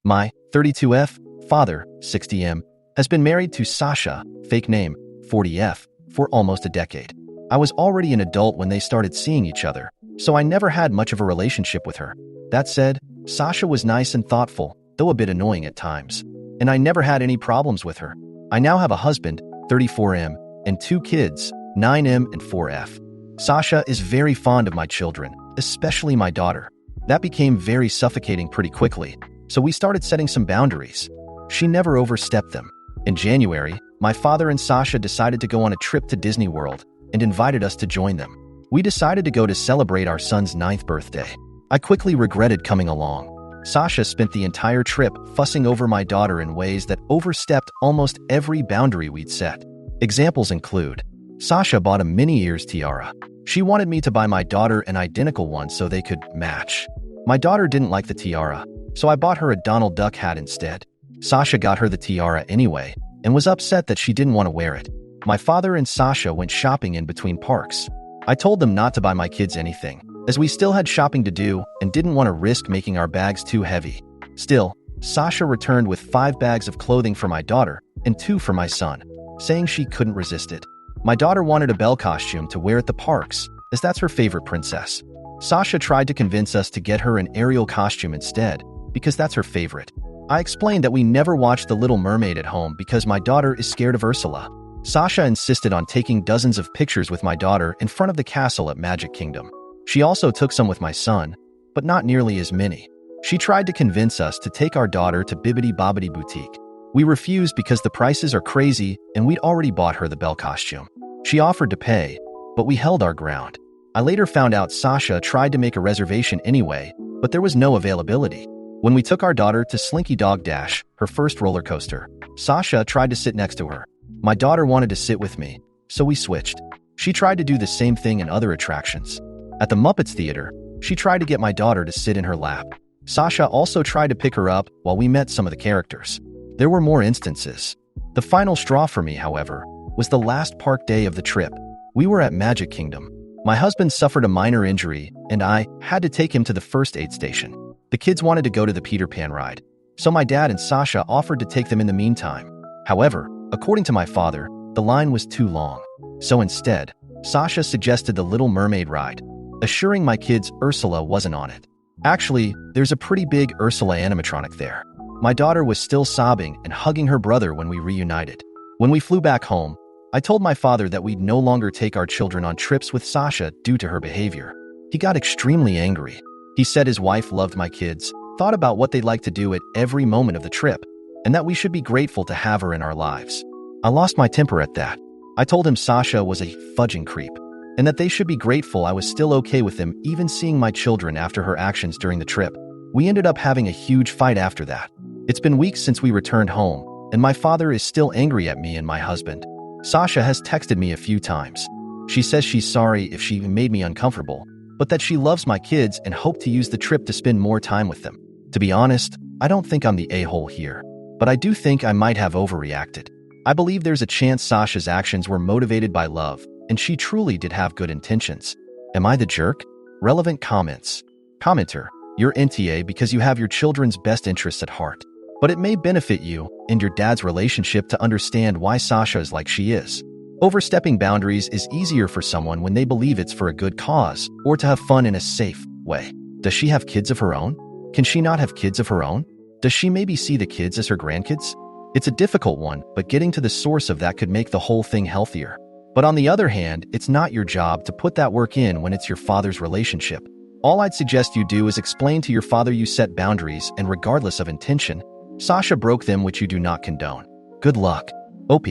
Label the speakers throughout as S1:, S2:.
S1: My 32F father, 60M, has been married to Sasha, fake name 40F, for almost a decade. I was already an adult when they started seeing each other, so I never had much of a relationship with her. That said, Sasha was nice and thoughtful, though a bit annoying at times, and I never had any problems with her. I now have a husband, 34M, and 2 kids, 9M and 4F. Sasha is very fond of my children, especially my daughter. That became very suffocating pretty quickly, so we started setting some boundaries. She never overstepped them. In January, my father and Sasha decided to go on a trip to Disney World and invited us to join them. We decided to go to celebrate our son's 9th birthday. I quickly regretted coming along. Sasha spent the entire trip fussing over my daughter in ways that overstepped almost every boundary we'd set. Examples include, Sasha bought a mini ears tiara. She wanted me to buy my daughter an identical one so they could match. My daughter didn't like the tiara, so I bought her a Donald Duck hat instead. Sasha got her the tiara anyway and was upset that she didn't want to wear it. My father and Sasha went shopping in between parks. I told them not to buy my kids anything, as we still had shopping to do and didn't want to risk making our bags too heavy. Still, Sasha returned with 5 bags of clothing for my daughter and 2 for my son, saying she couldn't resist it. My daughter wanted a Belle costume to wear at the parks, as that's her favorite princess. Sasha tried to convince us to get her an Ariel costume instead, because that's her favorite. I explained that we never watched The Little Mermaid at home because my daughter is scared of Ursula. Sasha insisted on taking dozens of pictures with my daughter in front of the castle at Magic Kingdom. She also took some with my son, but not nearly as many. She tried to convince us to take our daughter to Bibbidi Bobbidi Boutique. We refused because the prices are crazy and we'd already bought her the Belle costume. She offered to pay, but we held our ground. I later found out Sasha tried to make a reservation anyway, but there was no availability. When we took our daughter to Slinky Dog Dash, her first roller coaster, Sasha tried to sit next to her. My daughter wanted to sit with me, so we switched. She tried to do the same thing in other attractions. At the Muppets Theater, she tried to get my daughter to sit in her lap. Sasha also tried to pick her up while we met some of the characters. There were more instances. The final straw for me, however, was the last park day of the trip. We were at Magic Kingdom. My husband suffered a minor injury, and I had to take him to the first aid station. The kids wanted to go to the Peter Pan ride, so my dad and Sasha offered to take them in the meantime. However, according to my father, the line was too long. So instead, Sasha suggested the Little Mermaid ride, assuring my kids Ursula wasn't on it. Actually, there's a pretty big Ursula animatronic there. My daughter was still sobbing and hugging her brother when we reunited. When we flew back home, I told my father that we'd no longer take our children on trips with Sasha due to her behavior. He got extremely angry. He said his wife loved my kids, thought about what they'd like to do at every moment of the trip, and that we should be grateful to have her in our lives. I lost my temper at that. I told him Sasha was a fudging creep, and that they should be grateful I was still okay with them even seeing my children after her actions during the trip. We ended up having a huge fight after that. It's been weeks since we returned home, and my father is still angry at me and my husband. Sasha has texted me a few times. She says she's sorry if she made me uncomfortable, but that she loves my kids and hoped to use the trip to spend more time with them. To be honest, I don't think I'm the a-hole here, but I do think I might have overreacted. I believe there's a chance Sasha's actions were motivated by love, and she truly did have good intentions. Am I the jerk? Relevant comments. Commenter, you're NTA because you have your children's best interests at heart. But it may benefit you and your dad's relationship to understand why Sasha is like she is. Overstepping boundaries is easier for someone when they believe it's for a good cause or to have fun in a safe way. Does she have kids of her own? Can she not have kids of her own? Does she maybe see the kids as her grandkids? It's a difficult one, but getting to the source of that could make the whole thing healthier. But on the other hand, it's not your job to put that work in when it's your father's relationship. All I'd suggest you do is explain to your father you set boundaries, and regardless of intention, Sasha broke them, which you do not condone. Good luck. OP.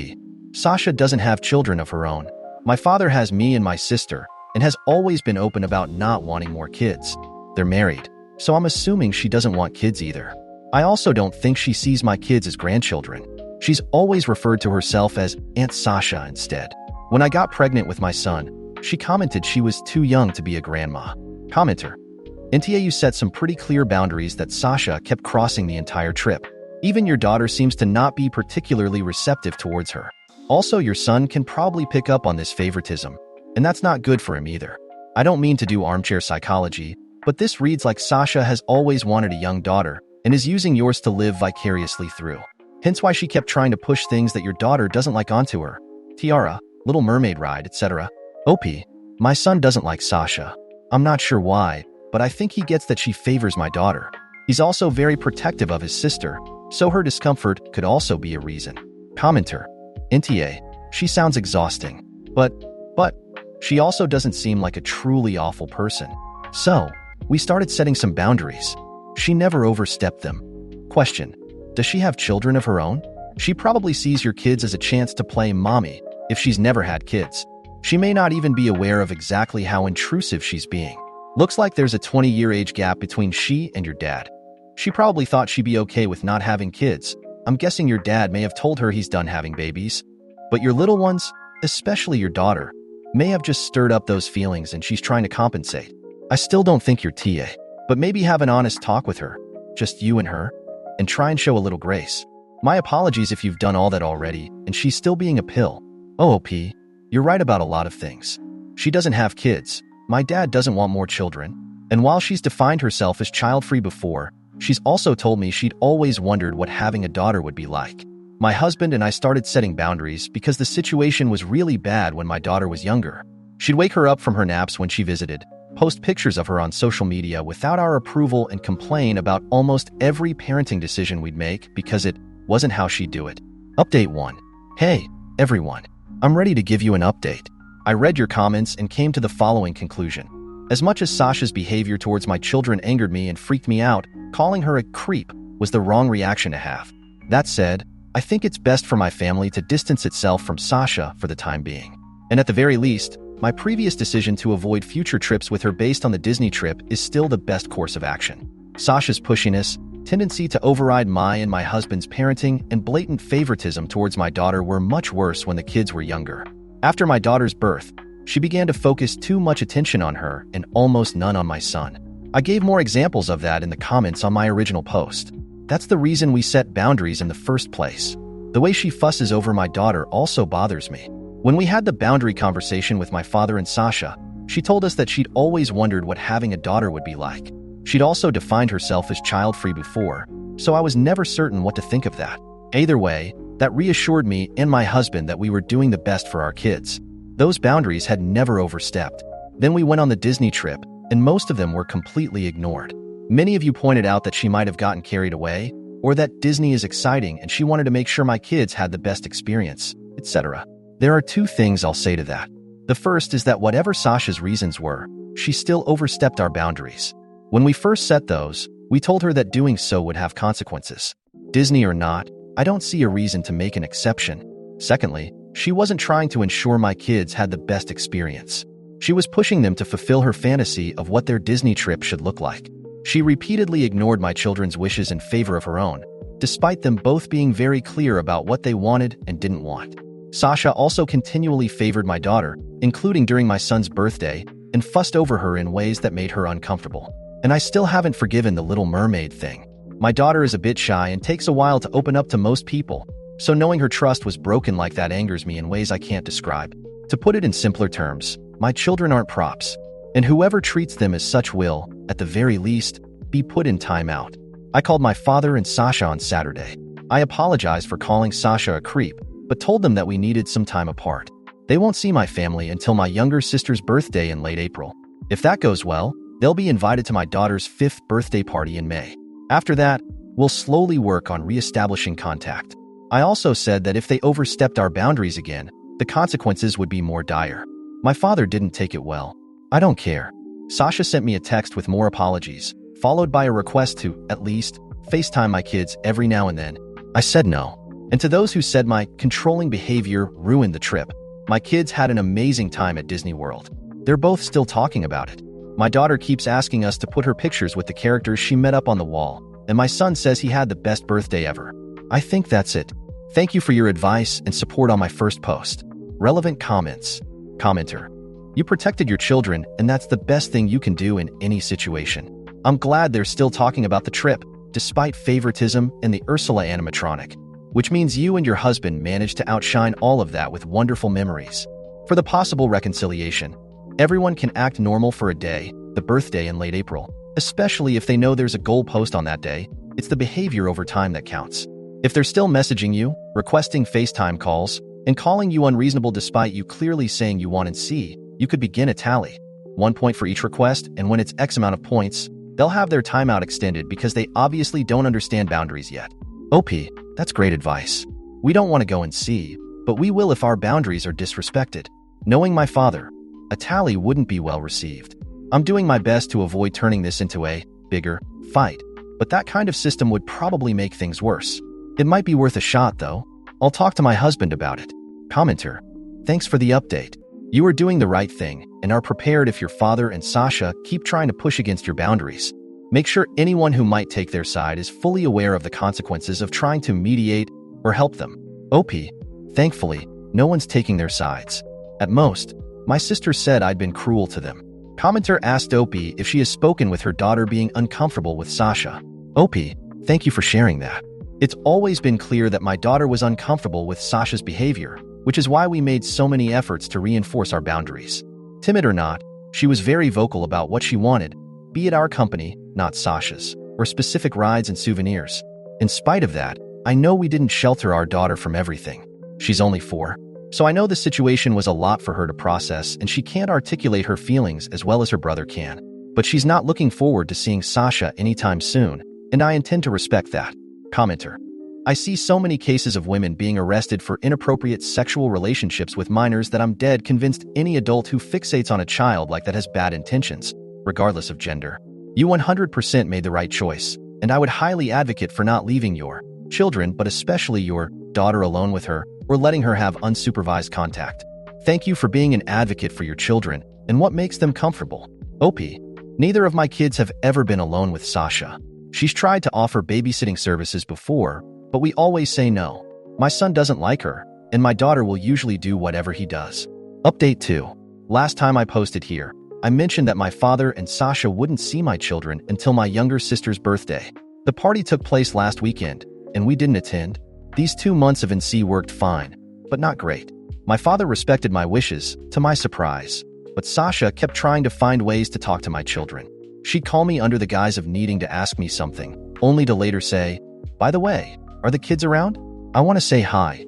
S1: Sasha doesn't have children of her own. My father has me and my sister, and has always been open about not wanting more kids. They're married, so I'm assuming she doesn't want kids either. I also don't think she sees my kids as grandchildren. She's always referred to herself as Aunt Sasha instead. When I got pregnant with my son, she commented she was too young to be a grandma. Commenter. NTA, you set some pretty clear boundaries that Sasha kept crossing the entire trip. Even your daughter seems to not be particularly receptive towards her. Also, your son can probably pick up on this favoritism, and that's not good for him either. I don't mean to do armchair psychology, but this reads like Sasha has always wanted a young daughter, and is using yours to live vicariously through. Hence why she kept trying to push things that your daughter doesn't like onto her. Tiara, Little Mermaid ride, etc. OP, my son doesn't like Sasha. I'm not sure why, but I think he gets that she favors my daughter. He's also very protective of his sister, so her discomfort could also be a reason. Commenter, NTA, she sounds exhausting, but she also doesn't seem like a truly awful person. So, we started setting some boundaries. She never overstepped them. Question, does she have children of her own? She probably sees your kids as a chance to play mommy if she's never had kids. She may not even be aware of exactly how intrusive she's being. Looks like there's a 20-year age gap between she and your dad. She probably thought she'd be okay with not having kids. I'm guessing your dad may have told her he's done having babies. But your little ones, especially your daughter, may have just stirred up those feelings and she's trying to compensate. I still don't think you're TA, but maybe have an honest talk with her, just you and her, and try and show a little grace. My apologies if you've done all that already and she's still being a pill. OOP, you're right about a lot of things. She doesn't have kids. My dad doesn't want more children. And while she's defined herself as child-free before, she's also told me she'd always wondered what having a daughter would be like. My husband and I started setting boundaries because the situation was really bad when my daughter was younger. She'd wake her up from her naps when she visited, post pictures of her on social media without our approval, and complain about almost every parenting decision we'd make because it wasn't how she'd do it. Update 1. Hey, everyone. I'm ready to give you an update. I read your comments and came to the following conclusion. As much as Sasha's behavior towards my children angered me and freaked me out, calling her a creep was the wrong reaction to have. That said, I think it's best for my family to distance itself from Sasha for the time being. And at the very least, my previous decision to avoid future trips with her based on the Disney trip is still the best course of action. Sasha's pushiness, tendency to override my and my husband's parenting, and blatant favoritism towards my daughter were much worse when the kids were younger. After my daughter's birth, she began to focus too much attention on her and almost none on my son. I gave more examples of that in the comments on my original post. That's the reason we set boundaries in the first place. The way she fusses over my daughter also bothers me. When we had the boundary conversation with my father and Sasha, she told us that she'd always wondered what having a daughter would be like. She'd also defined herself as child-free before, so I was never certain what to think of that. Either way, that reassured me and my husband that we were doing the best for our kids. Those boundaries had never overstepped. Then we went on the Disney trip, and most of them were completely ignored. Many of you pointed out that she might have gotten carried away, or that Disney is exciting and she wanted to make sure my kids had the best experience, etc. There are two things I'll say to that. The first is that whatever Sasha's reasons were, she still overstepped our boundaries. When we first set those, we told her that doing so would have consequences. Disney or not, I don't see a reason to make an exception. Secondly, she wasn't trying to ensure my kids had the best experience. She was pushing them to fulfill her fantasy of what their Disney trip should look like. She repeatedly ignored my children's wishes in favor of her own, despite them both being very clear about what they wanted and didn't want. Sasha also continually favored my daughter, including during my son's birthday, and fussed over her in ways that made her uncomfortable. And I still haven't forgiven the Little Mermaid thing. My daughter is a bit shy and takes a while to open up to most people, so knowing her trust was broken like that angers me in ways I can't describe. To put it in simpler terms, my children aren't props, and whoever treats them as such will, at the very least, be put in timeout. I called my father and Sasha on Saturday. I apologized for calling Sasha a creep, but told them that we needed some time apart. They won't see my family until my younger sister's birthday in late April. If that goes well, they'll be invited to my daughter's 5th birthday party in May. After that, we'll slowly work on re-establishing contact. I also said that if they overstepped our boundaries again, the consequences would be more dire. My father didn't take it well. I don't care. Sasha sent me a text with more apologies, followed by a request to, at least, FaceTime my kids every now and then. I said no. And to those who said my controlling behavior ruined the trip, my kids had an amazing time at Disney World. They're both still talking about it. My daughter keeps asking us to put her pictures with the characters she met up on the wall, and my son says he had the best birthday ever. I think that's it. Thank you for your advice and support on my first post. Relevant comments. Commenter. You protected your children, and that's the best thing you can do in any situation. I'm glad they're still talking about the trip, despite favoritism and the Ursula animatronic, which means you and your husband managed to outshine all of that with wonderful memories. For the possible reconciliation, everyone can act normal for a day, the birthday in late April, especially if they know there's a goal post on that day, It's the behavior over time that counts. If they're still messaging you, requesting FaceTime calls, and calling you unreasonable despite you clearly saying you want to see, you could begin a tally. 1 point for each request, and when it's X amount of points, they'll have their timeout extended because they obviously don't understand boundaries yet. OP, that's great advice. We don't want to go and see, but we will if our boundaries are disrespected. Knowing my father, a tally wouldn't be well received. I'm doing my best to avoid turning this into a bigger fight, but that kind of system would probably make things worse. It might be worth a shot, though. I'll talk to my husband about it. Commenter, thanks for the update. You are doing the right thing and are prepared if your father and Sasha keep trying to push against your boundaries. Make sure anyone who might take their side is fully aware of the consequences of trying to mediate or help them. OP, thankfully, no one's taking their sides. At most, my sister said I'd been cruel to them. Commenter asked OP if she has spoken with her daughter being uncomfortable with Sasha. OP, thank you for sharing that. It's always been clear that my daughter was uncomfortable with Sasha's behavior, which is why we made so many efforts to reinforce our boundaries. Timid or not, she was very vocal about what she wanted, be it our company, not Sasha's, or specific rides and souvenirs. In spite of that, I know we didn't shelter our daughter from everything. She's only 4, so I know the situation was a lot for her to process and she can't articulate her feelings as well as her brother can. But she's not looking forward to seeing Sasha anytime soon, and I intend to respect that. Commenter, I see so many cases of women being arrested for inappropriate sexual relationships with minors that I'm dead convinced any adult who fixates on a child like that has bad intentions, regardless of gender. You 100% made the right choice, and I would highly advocate for not leaving your children, but especially your daughter, alone with her, or letting her have unsupervised contact. Thank you for being an advocate for your children and what makes them comfortable. OP, neither of my kids have ever been alone with Sasha. She's tried to offer babysitting services before, but we always say no. My son doesn't like her, and my daughter will usually do whatever he does. Update 2. Last time I posted here, I mentioned that my father and Sasha wouldn't see my children until my younger sister's birthday. The party took place last weekend, and we didn't attend. These 2 months of NC worked fine, but not great. My father respected my wishes, to my surprise, but Sasha kept trying to find ways to talk to my children. She'd call me under the guise of needing to ask me something, only to later say, "By the way, are the kids around? I want to say hi."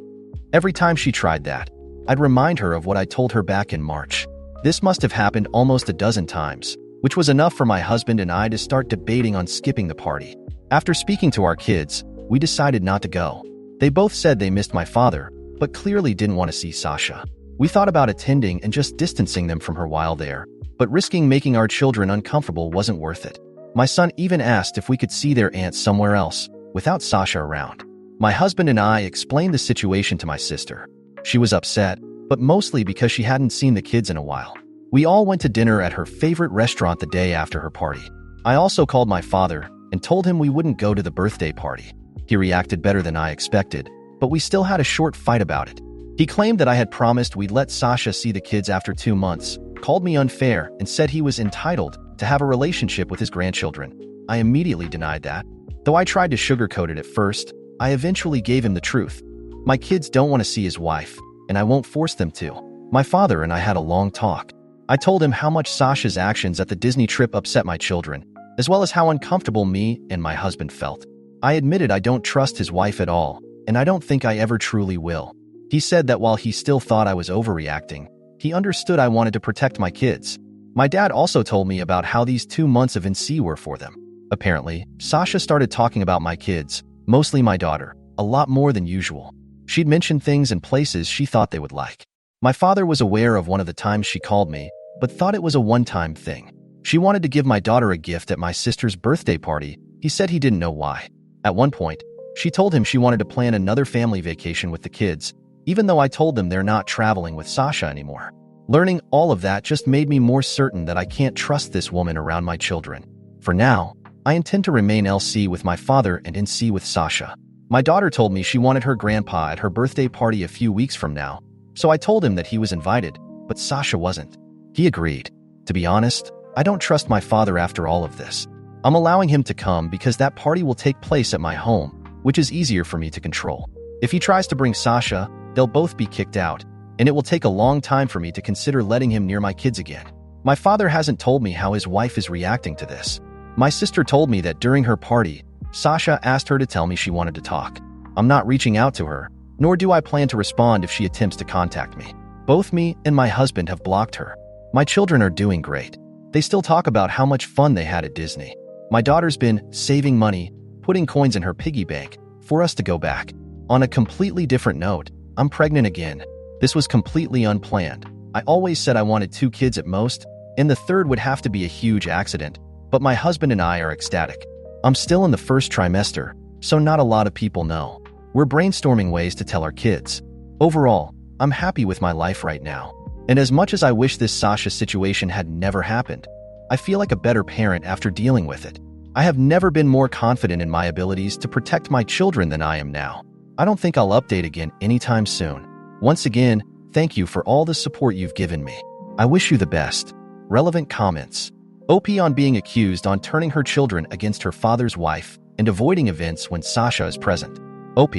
S1: Every time she tried that, I'd remind her of what I told her back in March. This must have happened almost a dozen times, which was enough for my husband and I to start debating on skipping the party. After speaking to our kids, we decided not to go. They both said they missed my father, but clearly didn't want to see Sasha. We thought about attending and just distancing them from her while there, but risking making our children uncomfortable wasn't worth it. My son even asked if we could see their aunt somewhere else, without Sasha around. My husband and I explained the situation to my sister. She was upset, but mostly because she hadn't seen the kids in a while. We all went to dinner at her favorite restaurant the day after her party. I also called my father and told him we wouldn't go to the birthday party. He reacted better than I expected, but we still had a short fight about it. He claimed that I had promised we'd let Sasha see the kids after 2 months, called me unfair, and said he was entitled to have a relationship with his grandchildren. I immediately denied that. Though I tried to sugarcoat it at first, I eventually gave him the truth. My kids don't want to see his wife, and I won't force them to. My father and I had a long talk. I told him how much Sasha's actions at the Disney trip upset my children, as well as how uncomfortable me and my husband felt. I admitted I don't trust his wife at all, and I don't think I ever truly will. He said that while he still thought I was overreacting, he understood I wanted to protect my kids. My dad also told me about how these 2 months of NC were for them. Apparently, Sasha started talking about my kids, mostly my daughter, a lot more than usual. She'd mentioned things and places she thought they would like. My father was aware of one of the times she called me, but thought it was a one-time thing. She wanted to give my daughter a gift at my sister's birthday party. He said he didn't know why. At one point, she told him she wanted to plan another family vacation with the kids, even though I told them they're not traveling with Sasha anymore. Learning all of that just made me more certain that I can't trust this woman around my children. For now, I intend to remain LC with my father and NC with Sasha. My daughter told me she wanted her grandpa at her birthday party a few weeks from now, so I told him that he was invited, but Sasha wasn't. He agreed. To be honest, I don't trust my father after all of this. I'm allowing him to come because that party will take place at my home, which is easier for me to control. If he tries to bring Sasha, they'll both be kicked out, and it will take a long time for me to consider letting him near my kids again. My father hasn't told me how his wife is reacting to this. My sister told me that during her party, Sasha asked her to tell me she wanted to talk. I'm not reaching out to her, nor do I plan to respond if she attempts to contact me. Both me and my husband have blocked her. My children are doing great. They still talk about how much fun they had at Disney. My daughter's been saving money, putting coins in her piggy bank for us to go back. On a completely different note, I'm pregnant again. This was completely unplanned. I always said I wanted 2 kids at most, and the third would have to be a huge accident, but my husband and I are ecstatic. I'm still in the first trimester, so not a lot of people know. We're brainstorming ways to tell our kids. Overall, I'm happy with my life right now. And as much as I wish this Sasha situation had never happened, I feel like a better parent after dealing with it. I have never been more confident in my abilities to protect my children than I am now. I don't think I'll update again anytime soon. Once again, thank you for all the support you've given me. I wish you the best. Relevant comments. OP on being accused on turning her children against her father's wife and avoiding events when Sasha is present. OP,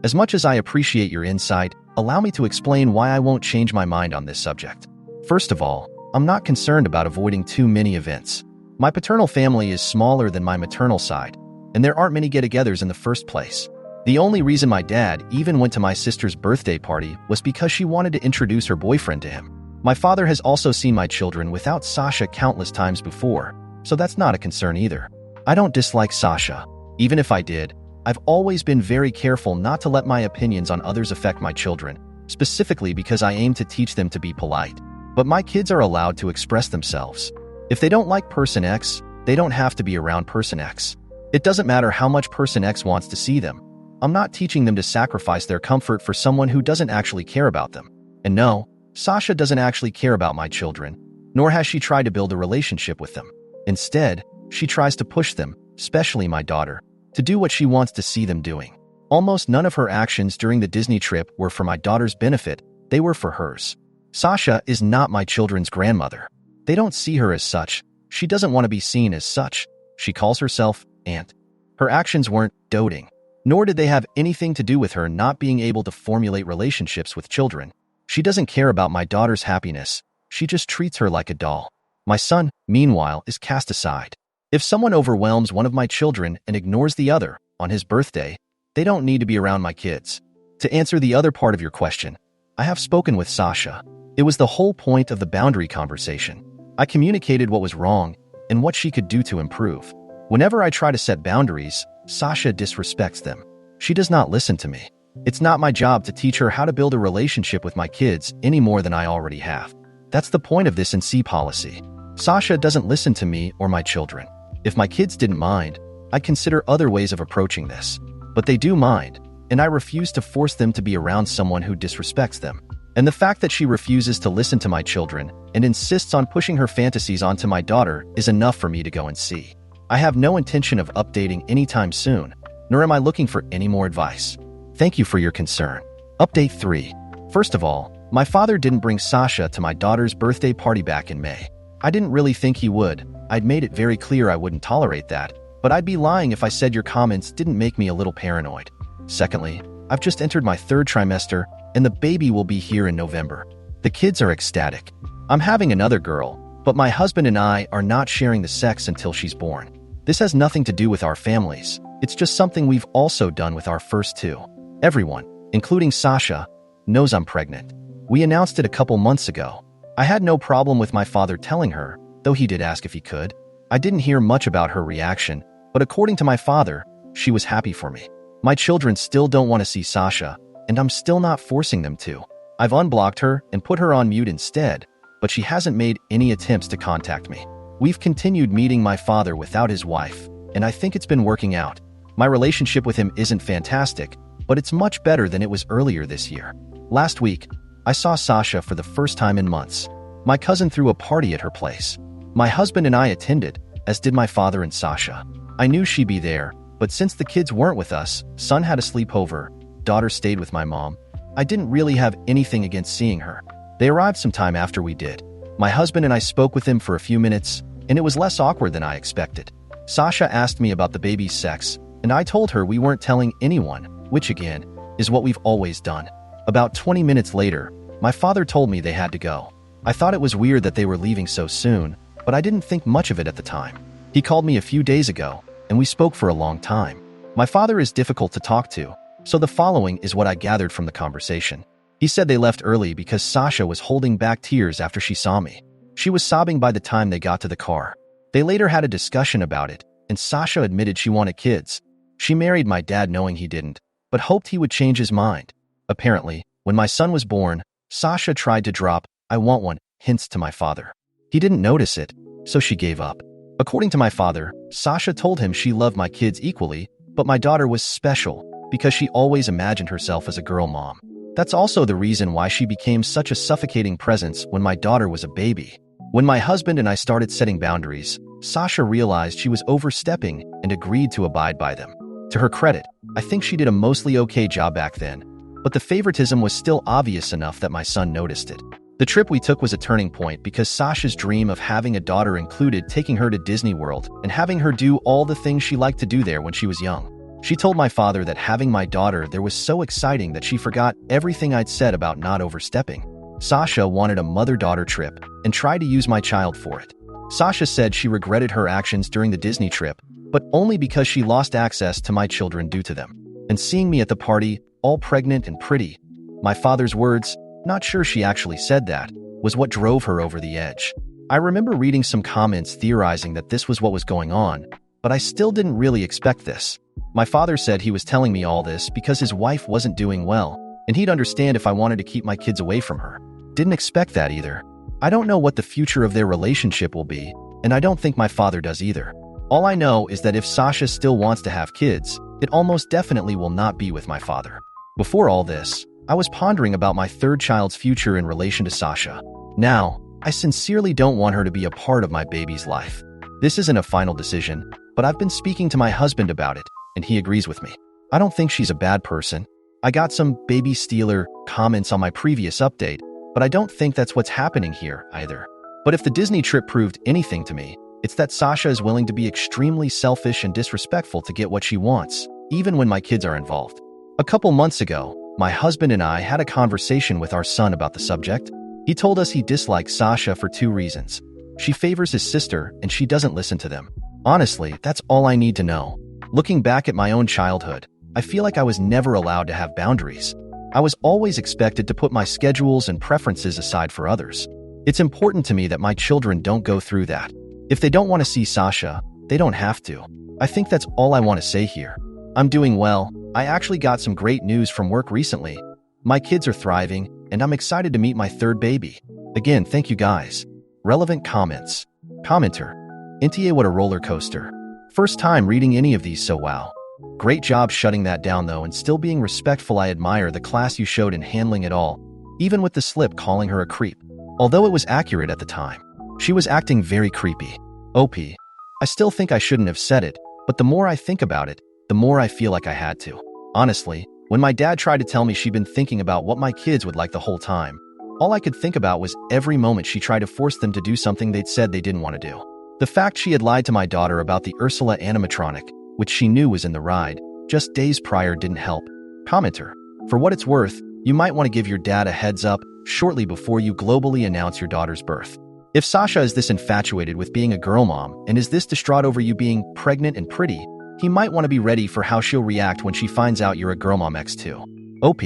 S1: as much as I appreciate your insight, allow me to explain why I won't change my mind on this subject. First of all, I'm not concerned about avoiding too many events. My paternal family is smaller than my maternal side, and there aren't many get-togethers in the first place. The only reason my dad even went to my sister's birthday party was because she wanted to introduce her boyfriend to him. My father has also seen my children without Sasha countless times before, so that's not a concern either. I don't dislike Sasha. Even if I did, I've always been very careful not to let my opinions on others affect my children, specifically because I aim to teach them to be polite. But my kids are allowed to express themselves. If they don't like person X, they don't have to be around person X. It doesn't matter how much person X wants to see them. I'm not teaching them to sacrifice their comfort for someone who doesn't actually care about them. And no, Sasha doesn't actually care about my children, nor has she tried to build a relationship with them. Instead, she tries to push them, especially my daughter, to do what she wants to see them doing. Almost none of her actions during the Disney trip were for my daughter's benefit, they were for hers. Sasha is not my children's grandmother. They don't see her as such. She doesn't want to be seen as such. She calls herself Aunt. Her actions weren't doting, nor did they have anything to do with her not being able to formulate relationships with children. She doesn't care about my daughter's happiness. She just treats her like a doll. My son, meanwhile, is cast aside. If someone overwhelms one of my children and ignores the other on his birthday, they don't need to be around my kids. To answer the other part of your question, I have spoken with Sasha. It was the whole point of the boundary conversation. I communicated what was wrong and what she could do to improve. Whenever I try to set boundaries, Sasha disrespects them. She does not listen to me. It's not my job to teach her how to build a relationship with my kids any more than I already have. That's the point of this NC policy. Sasha doesn't listen to me or my children. If my kids didn't mind, I'd consider other ways of approaching this. But they do mind, and I refuse to force them to be around someone who disrespects them. And the fact that she refuses to listen to my children and insists on pushing her fantasies onto my daughter is enough for me to go and see. I have no intention of updating anytime soon, nor am I looking for any more advice. Thank you for your concern. Update 3. First of all, my father didn't bring Sasha to my daughter's birthday party back in May. I didn't really think he would. I'd made it very clear I wouldn't tolerate that, but I'd be lying if I said your comments didn't make me a little paranoid. Secondly, I've just entered my 3rd trimester, and the baby will be here in November. The kids are ecstatic. I'm having another girl, but my husband and I are not sharing the sex until she's born. This has nothing to do with our families. It's just something we've also done with our first 2. Everyone, including Sasha, knows I'm pregnant. We announced it a couple months ago. I had no problem with my father telling her, though he did ask if he could. I didn't hear much about her reaction, but according to my father, she was happy for me. My children still don't want to see Sasha, and I'm still not forcing them to. I've unblocked her and put her on mute instead, but she hasn't made any attempts to contact me. We've continued meeting my father without his wife, and I think it's been working out. My relationship with him isn't fantastic, but it's much better than it was earlier this year. Last week, I saw Sasha for the first time in months. My cousin threw a party at her place. My husband and I attended, as did my father and Sasha. I knew she'd be there, but since the kids weren't with us, son had a sleepover, daughter stayed with my mom. I didn't really have anything against seeing her. They arrived sometime after we did. My husband and I spoke with him for a few minutes, and it was less awkward than I expected. Sasha asked me about the baby's sex, and I told her we weren't telling anyone, which again, is what we've always done. About 20 minutes later, my father told me they had to go. I thought it was weird that they were leaving so soon, but I didn't think much of it at the time. He called me a few days ago, and we spoke for a long time. My father is difficult to talk to, so the following is what I gathered from the conversation. He said they left early because Sasha was holding back tears after she saw me. She was sobbing by the time they got to the car. They later had a discussion about it, and Sasha admitted she wanted kids. She married my dad knowing he didn't, but hoped he would change his mind. Apparently, when my son was born, Sasha tried to drop, "I want one," hints to my father. He didn't notice it, so she gave up. According to my father, Sasha told him she loved my kids equally, but my daughter was special because she always imagined herself as a girl mom. That's also the reason why she became such a suffocating presence when my daughter was a baby. When my husband and I started setting boundaries, Sasha realized she was overstepping and agreed to abide by them. To her credit, I think she did a mostly okay job back then, but the favoritism was still obvious enough that my son noticed it. The trip we took was a turning point because Sasha's dream of having a daughter included taking her to Disney World and having her do all the things she liked to do there when she was young. She told my father that having my daughter there was so exciting that she forgot everything I'd said about not overstepping. Sasha wanted a mother-daughter trip and tried to use my child for it. Sasha said she regretted her actions during the Disney trip, but only because she lost access to my children due to them. And seeing me at the party, all pregnant and pretty, my father's words, "Not sure she actually said that," was what drove her over the edge. I remember reading some comments theorizing that this was what was going on, but I still didn't really expect this. My father said he was telling me all this because his wife wasn't doing well, and he'd understand if I wanted to keep my kids away from her. Didn't expect that either. I don't know what the future of their relationship will be, and I don't think my father does either. All I know is that if Sasha still wants to have kids, it almost definitely will not be with my father. Before all this, I was pondering about my third child's future in relation to Sasha. Now, I sincerely don't want her to be a part of my baby's life. This isn't a final decision, but I've been speaking to my husband about it, and he agrees with me. I don't think she's a bad person. I got some baby stealer comments on my previous update, but I don't think that's what's happening here either. But if the Disney trip proved anything to me, it's that Sasha is willing to be extremely selfish and disrespectful to get what she wants, even when my kids are involved. A couple months ago, my husband and I had a conversation with our son about the subject. He told us he dislikes Sasha for 2 reasons. She favors his sister, and she doesn't listen to them. Honestly, that's all I need to know. Looking back at my own childhood, I feel like I was never allowed to have boundaries. I was always expected to put my schedules and preferences aside for others. It's important to me that my children don't go through that. If they don't want to see Sasha, they don't have to. I think that's all I want to say here. I'm doing well. I actually got some great news from work recently. My kids are thriving, and I'm excited to meet my third baby. Again, thank you guys. Relevant comments. Commenter. Intie, what a roller coaster. First time reading any of these, so wow. Great job shutting that down though and still being respectful. I admire the class you showed in handling it all, even with the slip calling her a creep. Although it was accurate at the time, she was acting very creepy. OP. I still think I shouldn't have said it, but the more I think about it, the more I feel like I had to. Honestly, when my dad tried to tell me she'd been thinking about what my kids would like the whole time, all I could think about was every moment she tried to force them to do something they'd said they didn't want to do. The fact she had lied to my daughter about the Ursula animatronic, which she knew was in the ride, just days prior didn't help. Commenter. For what it's worth, you might want to give your dad a heads up shortly before you globally announce your daughter's birth. If Sasha is this infatuated with being a girl mom and is this distraught over you being pregnant and pretty, he might want to be ready for how she'll react when she finds out you're a girl mom X2. OP.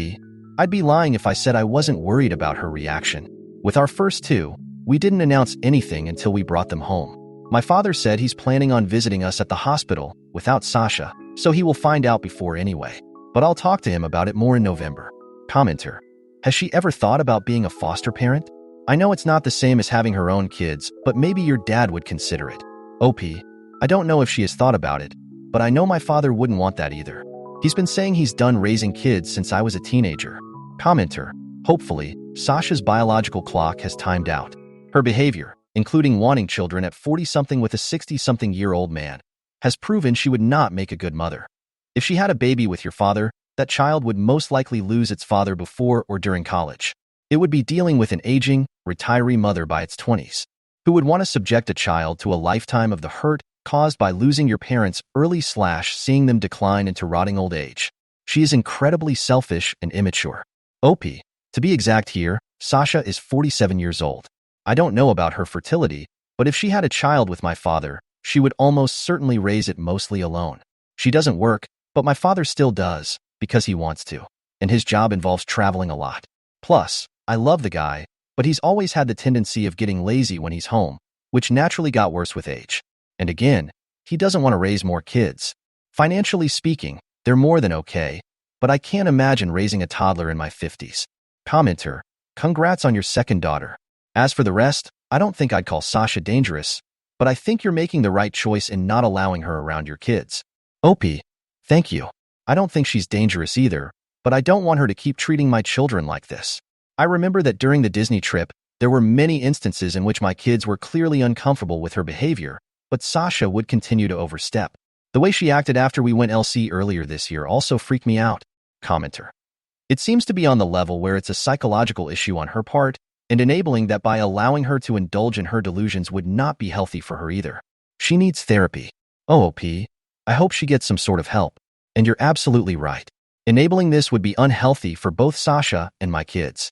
S1: I'd be lying if I said I wasn't worried about her reaction. With our first 2, we didn't announce anything until we brought them home. My father said he's planning on visiting us at the hospital without Sasha, so he will find out before anyway. But I'll talk to him about it more in November. Commenter. Has she ever thought about being a foster parent? I know it's not the same as having her own kids, but maybe your dad would consider it. OP. I don't know if she has thought about it, but I know my father wouldn't want that either. He's been saying he's done raising kids since I was a teenager. Commenter. Hopefully, Sasha's biological clock has timed out. Her behavior, including wanting children at 40-something with a 60-something-year-old man, has proven she would not make a good mother. If she had a baby with your father, that child would most likely lose its father before or during college. It would be dealing with an aging, retiree mother by its 20s, who would want to subject a child to a lifetime of the hurt caused by losing your parents early/seeing them decline into rotting old age. She is incredibly selfish and immature. OP. To be exact here, Sasha is 47 years old. I don't know about her fertility, but if she had a child with my father, she would almost certainly raise it mostly alone. She doesn't work, but my father still does, because he wants to. And his job involves traveling a lot. Plus, I love the guy, but he's always had the tendency of getting lazy when he's home, which naturally got worse with age. And again, he doesn't want to raise more kids. Financially speaking, they're more than okay, but I can't imagine raising a toddler in my 50s. Commenter, congrats on your second daughter. As for the rest, I don't think I'd call Sasha dangerous, but I think you're making the right choice in not allowing her around your kids. OP, thank you. I don't think she's dangerous either, but I don't want her to keep treating my children like this. I remember that during the Disney trip, there were many instances in which my kids were clearly uncomfortable with her behavior, but Sasha would continue to overstep. The way she acted after we went LC earlier this year also freaked me out. Commenter. It seems to be on the level where it's a psychological issue on her part, and enabling that by allowing her to indulge in her delusions would not be healthy for her either. She needs therapy. OP, I hope she gets some sort of help. And you're absolutely right. Enabling this would be unhealthy for both Sasha and my kids.